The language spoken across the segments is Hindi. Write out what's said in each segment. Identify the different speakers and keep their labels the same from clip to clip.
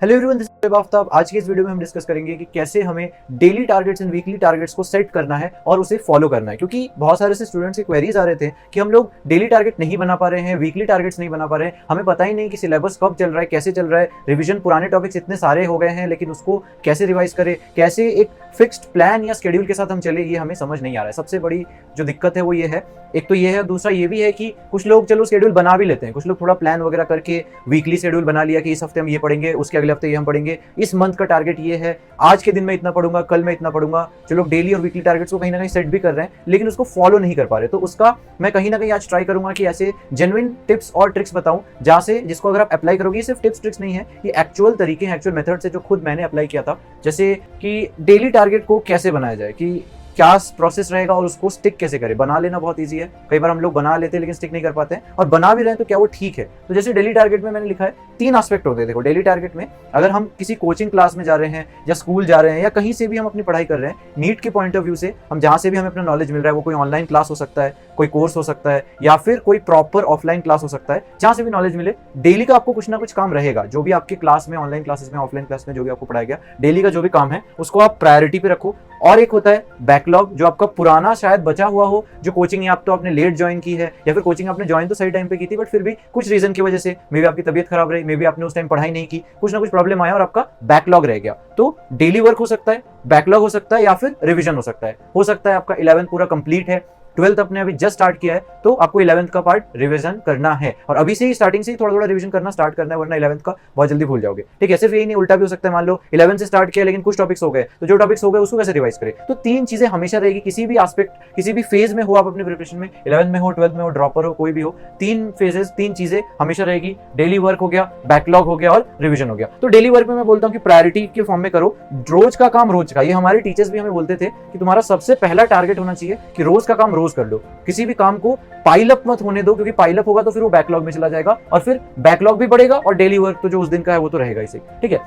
Speaker 1: Hello everyone, this is Aftab. आज के इस वीडियो में हम डिस्कस करेंगे कि कैसे हमें daily targets and weekly targets को सेट करना है और उसे फॉलो करना है। क्योंकि बहुत सारे से स्टूडेंट्स के क्वेरीज आ रहे थे कि हम लोग डेली टारगेट नहीं बना पा रहे हैं, वीकली टारगेट्स नहीं बना पा रहे हैं, हमें पता ही नहीं कि सिलेबस कब चल रहा है, कैसे चल रहा है, रिविजन पुराने टॉपिक्स इतने सारे हो गए हैं, लेकिन उसको कैसे रिवाइज करें, कैसे एक फिक्स्ड प्लान या शेड्यूल के साथ हम चले, ये हमें समझ नहीं आ रहा है। सबसे बड़ी जो दिक्कत है वो ये है, एक तो ये है, दूसरा ये भी है कि कुछ लोग चलो शेड्यूल बना भी लेते हैं, कुछ लोग थोड़ा प्लान वगैरह करके वीकली शेड्यूल बना लिया कि इस हफ्ते हम ये पढ़ेंगे, उसके अगले हफ्ते ये हम पढ़ेंगे, इस मंथ का टारगेट ये है, आज के दिन में इतना पढ़ूंगा, कल मैं इतना पढ़ूंगा। जो लोग डेली और वीकली टारगेट्स को कहीं ना कहीं सेट भी कर रहे हैं लेकिन उसको फॉलो नहीं कर पा रहे, तो उसका मैं कहीं ना कहीं आज ट्राई करूंगा कि ऐसे जेन्युइन टिप्स और ट्रिक्स बताऊं जहां से जिसको अगर आप अप्लाई करोगे, सिर्फ टिप्स ट्रिक्स नहीं है, ये एक्चुअल तरीके हैं, एक्चुअल मेथड से जो खुद मैंने अप्लाई किया था। जैसे कि डेली टारगेट को कैसे बनाया जाए, कि क्या प्रोसेस रहेगा और उसको स्टिक कैसे करें। बना लेना बहुत इजी है, कई बार हम लोग बना लेते हैं लेकिन स्टिक नहीं कर पाते हैं, और बना भी रहे हैं तो क्या वो ठीक है। तो जैसे डेली टारगेट में मैंने लिखा है 3 एस्पेक्ट होते हैं। देखो, डेली टारगेट में अगर हम किसी कोचिंग क्लास में जा रहे हैं या स्कूल जा रहे हैं या कहीं से भी हम अपनी पढ़ाई कर रहे हैं, नीट के पॉइंट ऑफ व्यू से हम जहां से भी हमें अपना नॉलेज मिल रहा है, वो कोई ऑनलाइन क्लास हो सकता है, कोई कोर्स हो सकता है, या फिर कोई प्रॉपर ऑफलाइन क्लास हो सकता है, जहां से भी नॉलेज मिले, डेली का आपको कुछ ना कुछ काम रहेगा। जो भी आपके क्लास में, ऑनलाइन क्लासेस में, ऑफलाइन क्लास में जो भी आपको पढ़ाया गया, डेली का जो भी काम है उसको आप प्रायोरिटी पे रखो। और एक होता है बैकलॉग, जो आपका पुराना शायद बचा हुआ हो, जो कोचिंग या आप तो आपने लेट ज्वाइन की है, या फिर कोचिंग आपने ज्वाइन तो सही टाइम पे की थी बट फिर भी कुछ रीजन की वजह से, मे बी आपकी तबीयत खराब रही, मे बी आपने उस टाइम पढ़ाई नहीं की, कुछ ना कुछ प्रॉब्लम आया और आपका बैकलॉग रह गया। तो डेली वर्क हो सकता है, बैकलॉग हो सकता है, या फिर रिविजन हो सकता है आपका 11th पूरा कंप्लीट है, 12th अपने अभी जस्ट स्टार्ट किया है, तो आपको 11th का पार्ट रिवीजन करना है, और अभी से ही स्टार्टिंग से ही थोड़ा थोड़ा रिवीजन करना स्टार्ट करना है, वरना 11th का बहुत जल्दी भूल जाओगे। ठीक है, सिर्फ यही नहीं, उल्टा भी हो सकता है। मान लो 11th से स्टार्ट किया लेकिन कुछ टॉपिक्स हो गए, तो जो टॉपिक्स हो गए उसको कैसे रिवाइज करें। तो 3 चीजें हमेशा रहेगी, किसी भी एस्पेक्ट, किसी भी फेज में हो आप अपने प्रिपरेशन में, 11th में हो, 12th में हो, ड्रॉपर हो, कोई भी हो, 3 फेजेस, 3 चीजें हमेशा रहेगी। डेली वर्क हो गया, बैकलॉग हो गया और रिविजन हो गया। तो डेली वर्क में मैं बोलता हूँ कि प्रायोरिटी के फॉर्म में करो, रोज का काम रोज का। ये हमारे टीचर्स भी हमें बोलते थे कि तुम्हारा सबसे पहला टारगेट होना चाहिए कि रोज का काम रोज कर लो, किसी भी काम को पाइलअप मत होने दो, क्योंकि पाइलअप होगा तो फिर वो बैकलॉग में चला जाएगा और फिर बैकलॉग भी बढ़ेगा और डेली वर्क तो जो उस दिन का है वो तो रहेगा ही सही। ठीक है,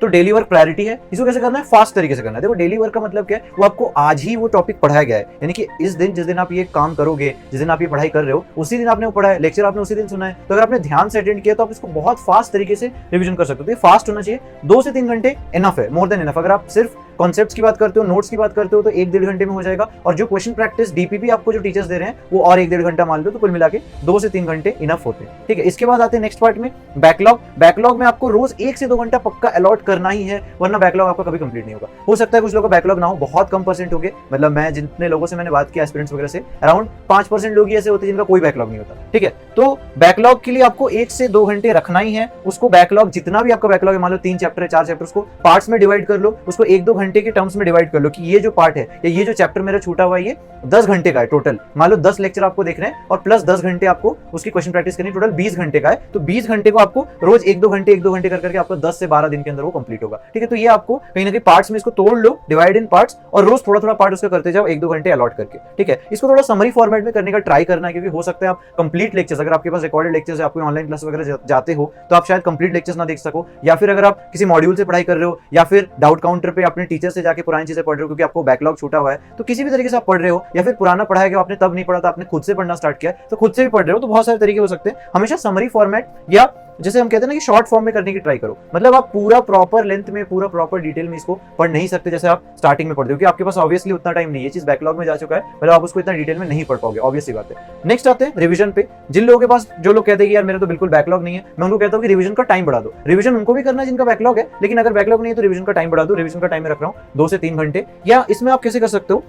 Speaker 1: तो डेली वर्क प्रायोरिटी है। इसको कैसे करना है? फास्ट तरीके से करना है। देखो, डेली वर्क का मतलब क्या है, वो आपको आज ही वो टॉपिक पढ़ाया गया है, यानी कि इस दिन, जिस दिन आप ये काम करोगे, जिस दिन आप ये पढ़ाई कर रहे हो, उसी दिन आपने वो पढ़ा है, लेक्चर आपने उसी दिन सुना है, तो अगर आपने ध्यान से अटेंड किया तो आप इसको बहुत फास्ट तरीके से रिवीजन कर सकते हो। तो ये फास्ट होना चाहिए, 2 से 3 घंटे इनफ है, मोर देन इनफ। अगर आप सिर्फ कॉन्सेप्ट्स की बात करते हो, नोट्स की बात करते हो, तो 1-1.5 घंटे में हो जाएगा, और जो क्वेश्चन प्रैक्टिस डीपीपी आपको जो टीचर्स दे रहे हैं वो और 1-1.5 घंटा मान लो, तो कुल मिला के 2 से 3 घंटे इनफ होते हैं। ठीक है, इसके बाद आते हैं नेक्स्ट पार्ट में, बैकलॉग। बैकलॉग में आपको रोज 1 से 2 घंटा पक्का अलॉट करना ही है, वरना बैकलॉग आपका कभी कंप्लीट नहीं होगा। हो सकता है कुछ लोगों का बैकलॉग ना हो, बहुत कम परसेंट हो गए, मतलब मैं जितने लोगों से मैंने बात किया एस्पिरेंट्स वगैरह से, अराउंड 5% लोग ही ऐसे होते हैं जिनका कोई बैकलॉग नहीं होता। ठीक है, तो बैकलॉग के लिए आपको 1 से 2 घंटे रखना ही है। उसको बैकलॉग, जितना भी आपका बैकलॉग है, मान लो 3 चैप्टर है, 4 चैप्टर, उसको पार्ट्स में डिवाइड कर लो, उसको 1-2 घंटे के टर्म्स में डिवाइड कर लो कि ये जो पार्ट है या ये जो चैप्टर मेरा छूटा हुआ है ये 10 घंटे का है टोटल। मान लो 10 लेक्चर आपको देख रहे हैं और प्लस 10 घंटे आपको उसकी क्वेश्चन प्रैक्टिस करनी, टोटल 20 घंटे का है। तो 20 घंटे को आपको रोज 1-2 घंटे करके आपको 10 से 12 दिन के अंदर वो कंप्लीट होगा। ठीक है, तो ये आपको कहीं ना कहीं पार्ट्स में इसको तोड़ लो, डिवाइड इन पार्ट्स, और रोज थोड़ा थोड़ा पार्ट उसका करते जाओ, 1-2 घंटे अलॉट करके। ठीक है, इसको थोड़ा समरी फॉर्मेट में करने का ट्राई करना है, क्योंकि हो सकता है आप कंप्लीट लेक्चर्स, अगर आपके पास रिकॉर्डेड लेक्चर्स है, आपको ऑनलाइन क्लास वगैरह जाते हो, तो आप शायद कंप्लीट लेक्चर्स ना देख सको, या फिर अगर आप किसी मॉड्यूल से पढ़ाई कर रहे हो, या फिर डाउट काउंटर पे अपने टीचर से जाके पुरानी चीजें पढ़ रहे हो क्योंकि आपको बैकलॉग छूटा हुआ है, तो किसी भी तरीके से आप पढ़ रहे हो, या फिर पुराना पढ़ाया गया आपने तब नहीं पढ़ा था, आपने खुद से पढ़ना स्टार्ट किया तो खुद से भी पढ़ रहे हो, तो बहुत सारे तरीके हो सकते हैं। हमेशा समरी फॉर्मेट, या जैसे हम कहते हैं ना कि शॉर्ट फॉर्म में करने की ट्राई करो। मतलब आप पूरा प्रॉपर लेंथ में, पूरा प्रॉपर डिटेल में इसको पढ़ नहीं सकते जैसे आप स्टार्टिंग में पढ़ते हो, क्योंकि आपके पास ऑब्वियसली उतना टाइम नहीं है, ये चीज बैकलॉग में जा चुका है, मतलब आप उसको इतना डिटेल में नहीं पढ़ पाओगे, ऑब्वियसली बात है। नेक्स्ट आते हैं रिवीजन पे। जिन लोगों के पास, जो लोग कहते हैं कि यार मेरा तो बिल्कुल बैकलॉग नहीं है, मैं उनको कहता हूँ कि रिवीजन का टाइम बढ़ा दो। रिवीजन उनको भी करना है जिनका बैकलॉग है, लेकिन अगर बैकलॉग नहीं है तो रिवीजन का टाइम बढ़ा दो। रिवीजन का टाइम में रख रहा हूँ 2 से 3 घंटे। या इसमें आप कैसे कर सकते हो,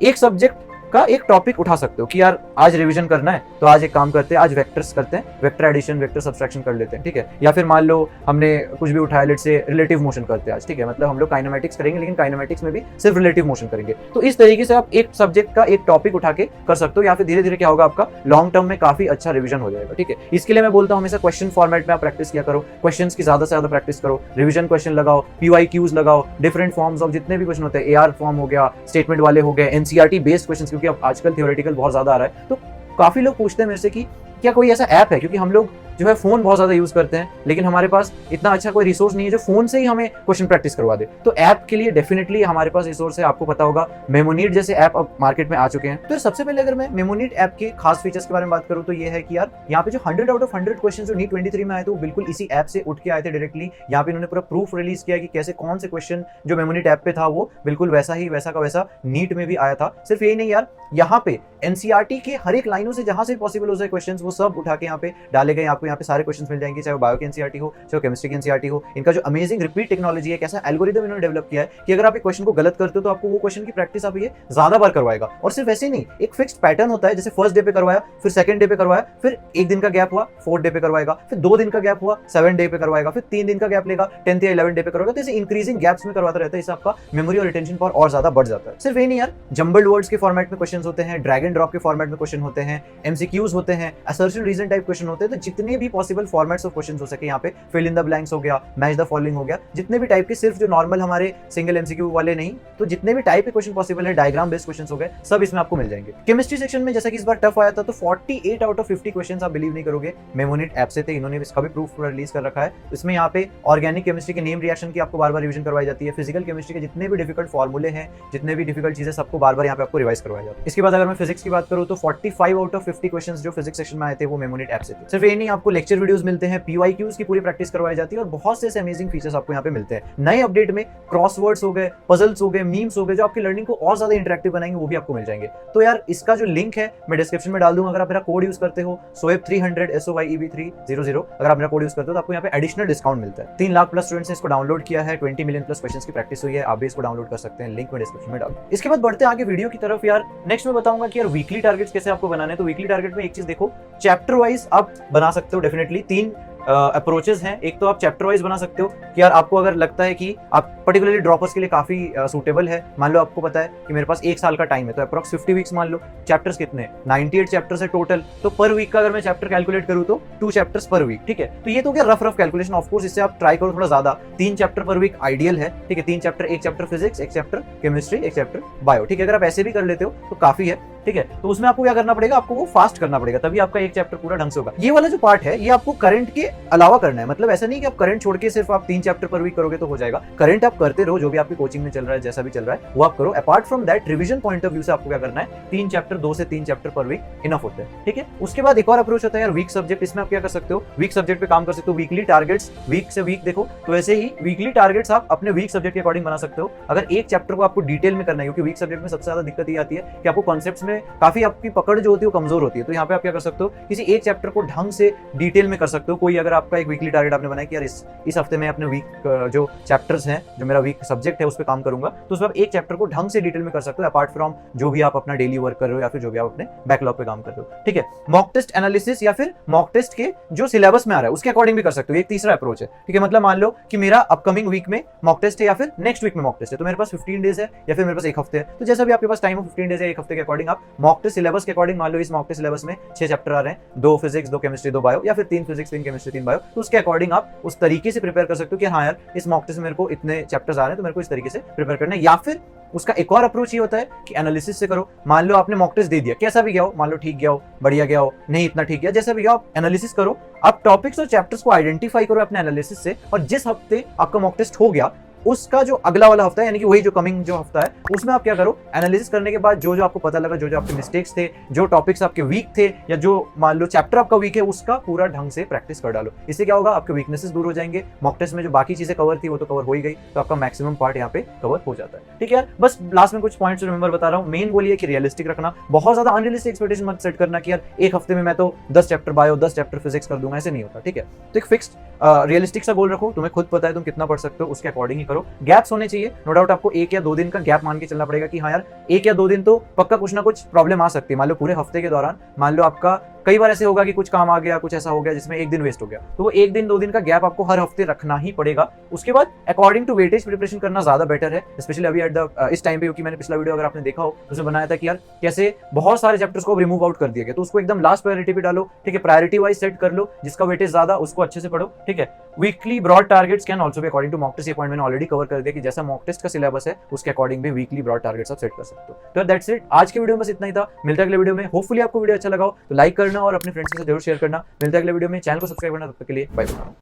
Speaker 1: एक सब्जेक्ट का एक टॉपिक उठा सकते हो कि यार आज रिवीजन करना है, तो आज एक काम करते हैं, आज वेक्टर्स करते हैं, वेक्टर एडिशन, वेक्टर सब्सट्रैक्शन कर लेते हैं। ठीक है, या फिर मान लो हमने कुछ भी उठाया, लेट्स से रिलेटिव मोशन करते हैं आज। ठीक है, मतलब हम लोग काइनेमेटिक्स करेंगे, लेकिन काइनेमेटिक्स में भी सिर्फ रिलेटिव मोशन करेंगे। तो इस तरीके से आप एक सब्जेक्ट का एक टॉपिक उठा के कर सकते हो, या फिर धीरे धीरे क्या होगा, आपका लॉन्ग टर्म में काफी अच्छा रिवीजन हो जाएगा। ठीक है, इसके लिए मैं बोलता हूँ हमेशा क्वेश्चन फॉर्मेट में आप प्रैक्टिस किया करो, क्वेश्चंस की ज्यादा से ज्यादा प्रैक्टिस करो, रिवीजन क्वेश्चन लगाओ, PYQs लगाओ, डिफरेंट फॉर्म्स ऑफ जितने भी क्वेश्चन होते हैं, AR फॉर्म हो गया, स्टेटमेंट वाले हो गए, NCERT बेस्ड क्वेश्चंस, क्योंकि अब आजकल थ्योरेटिकल बहुत ज्यादा आ रहा है। तो काफी लोग पूछते हैं मेरे से कि क्या कोई ऐसा ऐप है, क्योंकि हम लोग जो है फोन बहुत ज्यादा यूज करते हैं, लेकिन हमारे पास इतना अच्छा कोई रिसोर्स नहीं है जो फोन से ही हमें क्वेश्चन प्रैक्टिस करवा दे। तो ऐप के लिए डेफिनेटली हमारे पास रिसोर्स है, आपको पता होगा मेमोनीट जैसे ऐप अब मार्केट में आ चुके हैं। तो सबसे पहले अगर मैं मेमोनीट ऐप के खास फीचर्स के बारे में बात करूं तो ये है कि यार यहाँ पे जो 100 आउट ऑफ 100 क्वेश्चन जो नीट 23 में आए थे वो बिल्कुल इसी ऐप से उठ के आए थे डायरेक्टली। यहाँ पे इन्होंने पूरा प्रूफ रिलीज किया कि कैसे कौन से क्वेश्चन जो मेमोनीट ऐप पे था वो बिल्कुल वैसा ही वैसा का वैसा नीट में भी आया था। सिर्फ यही नहीं यार, यहाँ पे एनसीईआरटी के हर एक लाइनों से जहां से पॉसिबल हो जाए क्वेश्चंस वो सब उठा के यहाँ पे डाले गए। आपको यहाँ पे सारे क्वेश्चंस मिल जाएंगे, चाहे वो बायो की एनसीईआरटी हो चाहे केमिस्ट्री की एनसीईआरटी हो। इनका जो अमेजिंग रिपीट टेक्नोलॉजी है, कैसा एल्गोरिदम इन्होंने डेवलप किया है कि अगर आप एक क्वेश्चन को गलत करते हो तो आपको वो क्वेश्चन की प्रैक्टिस आप ये ज्यादा बार करवाएगा। और सिर्फ ऐसे ही नहीं, एक फिक्स्ड पैटर्न होता है, जैसे फर्स्ट डे पे करवाया, फिर सेकंड डे पे करवाया, फिर एक दिन का गैप हुआ 4th डे पे करवाएगा, फिर 2 दिन का गैप हुआ 7th डे पे करवाएगा, फिर 3 दिन का गैप लेगा 10th या 11th डे पे करवाएगा। तो ऐसे इंक्रीजिंग गैप्स में करवाता रहता है, इससे आपका मेमोरी और रिटेंशन पावर और ज्यादा बढ़ जाता है। सिर्फ यही नहीं यार, जंबल्ड वर्ड्स के फॉर्मेट में क्वेश्चन होते हैं, ड्रैग एंड ड्रॉप के फॉर्मेट में क्वेश्चन होते हैं, एमसीक्यूज होते हैं, असर्शन रीजन टाइप क्वेश्चन होते हैं। तो जितने भी पॉसिबल फॉर्मेट्स ऑफ क्वेश्चन हो सके यहाँ पे, फिल इन द ब्लैंक्स हो गया, मैच द फॉलोइंग हो गया, जितने भी टाइप के, सिर्फ जो नॉर्मल हमारे सिंगल एमसीक्यू वाले नहीं, तो जितने भी टाइप के क्वेश्चन पॉसिबल है, डायग्राम बेस्ड क्वेश्चन हो गए, सब इसमें आपको मिल जाएंगे। केमिस्ट्री सेक्शन में जैसा कि इस बार टफ आया था तो 48 आउट ऑफ 50 क्वेश्चन आप बिलीव नहीं करोगे मेमोनीट ऐप से थे। इन्होंने इसका भी प्रूफ रिलीज कर रखा है। इसमें यहाँ पे ऑर्गेनिक केमिस्ट्री के नेम रिएक्शन की आपको बार बार रिवीजन करवाई जाती है, फिजिकल केमिस्ट्री के जितने भी डिफिकल्ट फॉर्मूले हैं, जितने भी डिफिकल्ट चीजें, सबको बार बार यहाँ पे आपको रिवाइज करवाया जाता है। इसके बाद अगर मैं फिजिक्स की बात करूँ तो 45 आउट ऑफ 50 क्वेश्चंस जो फिजिक्स सेक्शन में आए थे वो मेमोनीट ऐप से थे। सिर्फ ये नहीं, आपको लेक्चर वीडियोस मिलते हैं, पीवाईक्यूज की पूरी प्रैक्टिस करवाई जाती है और बहुत से अमेजिंग फीचर्स आपको यहाँ पे मिलते हैं। नए अपडेट में क्रॉसवर्ड्स हो गए, पजल्स हो गए, मीम्स हो गए, जो आपकी लर्निंग को और ज्यादा इंटरेक्टिव बनाएंगे, वो भी आपको मिल जाएंगे। तो यार इसका जो लिंक है मैं डिस्क्रिप्शन में डाल दूंगा। अगर आप मेरा कोड यूज करते हो SOYEB300 SOYEB300, अगर आप मेरा कोड यूज करते हो तो आपको यहाँ पे एडिशनल डिस्काउंट मिलता है। 3 लाख प्लस स्टूडेंट्स ने इसको डाउनलोड किया है, 20 मिलियन प्लस क्वेश्चंस की प्रैक्टिस हुई है, आप भी इसको डाउनलोड कर सकते हैं, लिंक में डिस्क्रिप्शन में डाल। इसके बाद बढ़ते हैं आगे वीडियो की तरफ। यार नेक्स्ट मैं बताऊंगा कि यार वीकली टारगेट्स कैसे आपको बनाने हैं। तो वीकली टारगेट में एक चीज देखो, चैप्टर वाइज आप बना सकते हो डेफिनेटली। 3 अप्रोचेस हैं। एक तो आप चैप्टर वाइज बना सकते हो कि यार आपको अगर लगता है कि आप पर्टिकुलरली ड्रॉपर्स के लिए काफी सूटेबल है, मान लो आपको पता है कि मेरे पास 1 साल का टाइम है, तो अप्रॉक्स 50 वीक्स मान लो, चैप्टर्स कितने 98 चैप्टर्स है टोटल, तो पर वीक का अगर मैं चैप्टर कैलकुलेट करूँ तो 2 चैप्टर्स पर वीक, ठीक है। तो ये तो क्या रफ कैलकुलेशन, ऑफकोर्स इससे आप ट्राई करो थोड़ा ज्यादा, 3 चैप्टर पर वीक आइडियल है, ठीक है। 3 chapter, 1 chapter physics, 1 chapter chemistry, 1 chapter bio, ठीक है। अगर आप ऐसे भी कर लेते हो तो काफी है, ठीक है। तो उसमें आपको क्या करना पड़ेगा, आपको वो फास्ट करना पड़ेगा, तभी आपका 1 चैप्टर पूरा ढंग से होगा। ये वाला जो पार्ट है ये आपको करंट के अलावा करना है, मतलब ऐसा नहीं कि आप करंट छोड़ के सिर्फ आप 3 चैप्टर पर वीक करोगे तो हो जाएगा। करंट आप करते रहो, जो भी आपकी कोचिंग में चल रहा है, जैसा भी चल रहा है वो आप करो। Apart from that revision point of view से आपको क्या करना है, 3 चैप्टर, 2 से 3 चैप्टर पर वीक इनफ होता है, ठीक है। उसके बाद एक और अप्रोच होता है यार वीक सब्जेक्ट। इसमें आप क्या कर सकते हो, वीक सब्जेक्ट पे काम कर सकते हो। वीकली टारगेट्स वीक से वीक देखो, तो ऐसे ही वीकली टारगेट्स आप अपने वीक सब्जेक्ट के अकॉर्डिंग बना सकते हो। अगर एक चैप्टर को आपको डिटेल में करना है, क्योंकि वीक सब्जेक्ट में सबसे ज्यादा दिक्कत ये आती है कि आपको कॉन्सेप्ट्स में काफी आपकी पकड़ जो होती है वो कमजोर होती है। तो यहाँ पे आप क्या कर सकते हो, किसी एक चैप्टर को ढंग से डिटेल में कर सकते हो। कोई अगर आपका एक वीकली टारगेट आपने बनाया कि यार इस हफ्ते में अपने वीक जो चैप्टर्स हैं, जो मेरा वीक सब्जेक्ट है उस पर काम करूंगा, तो उसमें आप एक चैप्टर को ढंग से डिटेल में कर सकते हो, अपार्ट फ्रॉम जो भी आप अपना डेली वर्क कर रहे हो या फिर जो भी आप अपने बैकलॉग पे काम कर रहे हो, ठीक है। मॉक टेस्ट एनालिसिस या फिर मॉक टेस्ट के जो सिलेबस में आ रहा है उसके अकॉर्डिंग भी कर सकते हो। एक तीसरा अप्रोच है, ठीक है। मतलब मान लो कि मेरा अपकमिंग वीक में मॉक टेस्ट है या फिर नेक्स्ट वीक में मॉक टेस्ट है, तो मेरे पास 15 डेज है या फिर मेरे पास 1 हफ्ते है, तो जैसा भी आपके पास टाइम हो 15 डेज या 1 हफ्ते के अकॉर्डिंग आप मॉक टेस्ट सिलेबस के अकॉर्डिंग, मान लो इस मॉक टेस्ट सिलेबस में 6 चैप्टर आ रहे हैं, 2 फिजिक्स, 2 केमिस्ट्री, 2 बायो, या फिर 3 फिजिक्स, 3 केमिस्ट्री, 3 बायो, तो उसके अकॉर्डिंग आप उस तरीके से प्रिपेयर कर सकते हो कि हाँ यार इस मॉक टेस्ट में मेरे को इतने चैप्टर्स आ रहे हैं तो मेरे को इस तरीके से प्रिपेयर करना है। या फिर उसका एक और अप्रोच ये होता है कि एनालिसिस से करो। मान लो आपने मॉक टेस्ट दे दिया, कैसा भी गया हो, मान लो ठीक गया हो, बढ़िया गया हो, नहीं इतना ठीक गया, जैसा भी गया, आप एनालिसिस करो। आप टॉपिक्स और चैप्टर्स को आइडेंटिफाई करो अपने एनालिसिस से, और जिस हफ्ते आपका मॉक टेस्ट हो गया उसका जो अगला वाला हफ्ता है, यानी कि वही जो कमिंग जो हफ्ता है, उसमें आप क्या करो, एनालिसिस करने के बाद जो जो आपको पता लगा, जो जो आपके मिस्टेक्स थे, जो टॉपिक्स आपके वीक थे, या जो मान लो चैप्टर आपका वीक है, उसका पूरा ढंग से प्रैक्टिस कर डालो। इससे क्या होगा, आपके वीकनेसेस दूर हो जाएंगे। मॉक टेस्ट में जो बाकी चीजें कवर थी वो तो कवर हो ही गई, तो आपका मैक्सिमम पार्ट यहाँ पे कवर हो जाता है, ठीक है यार। बस लास्ट में कुछ पॉइंट्स रिमेंबर बता रहा हूँ। मेन बोलिए कि रियलिस्टिक रखना, बहुत ज्यादा अनरियलिस्टिक एक्सपेक्टेशन मत सेट करना कि यार 1 हफ्ते में मैं तो 10 चैप्टर बायो, 10 चैप्टर फिजिक्स कर दूंगा, ऐसे नहीं होता, ठीक है। तो एक फिक्स्ड रियलिस्टिक सा गोल रखो, तुम्हें खुद पता है तुम कितना पढ़ सकते हो, उसके अकॉर्डिंग ही करो। गैप्स होने चाहिए, नो डाउट आपको 1 या 2 दिन का गैप मान के चलना पड़ेगा कि हाँ यार 1 या 2 दिन तो पक्का कुछ ना कुछ प्रॉब्लम आ सकती है। मान लो पूरे हफ्ते के दौरान, मान लो आपका कई बार ऐसे होगा कि कुछ काम आ गया, कुछ ऐसा हो गया जिसमें 1 दिन वेस्ट हो गया, तो वो 1 दिन 2 दिन का गैप आपको हर हफ्ते रखना ही पड़ेगा। उसके बाद अकॉर्डिंग टू वेटेज प्रिपरेशन करना ज्यादा बेटर है, स्पेशली अभी एट द इस टाइम पे, क्योंकि मैंने पिछला वीडियो अगर आपने देखा हो उसमें बनाया था कि यार कैसे बहुत सारे चैप्टर्स को रिमूव आउट कर दिया गया, तो उसको एकदम लास्ट प्रायोरिटी पे डालो, ठीक है। प्रायोरिटी वाइज सेट कर लो, जिसका वेटेज ज्यादा उसको अच्छे से पढ़ो, ठीक है। Weekly broad targets can also be according to mock test. ये पॉइंट मैंने ऑलरेडी कवर कर दिया कि जैसा मॉक टेस्ट का सिलेबस है उसके अकॉर्डिंग भी वीकली ब्रॉड टारगेट्स आप सेट कर सकते हो। तो दैट्स इट, आज के वीडियो में बस इतना ही था। मिलता है अगले वीडियो में। होपफुली आपको वीडियो अच्छा लगा हो तो लाइक करना, करना और अपने फ्रेंड्स के साथ जरूर शेयर करना। मिलते हैं अगले वीडियो में, चैनल को सब्सक्राइब करना। तब तक के लिए बाय बाय।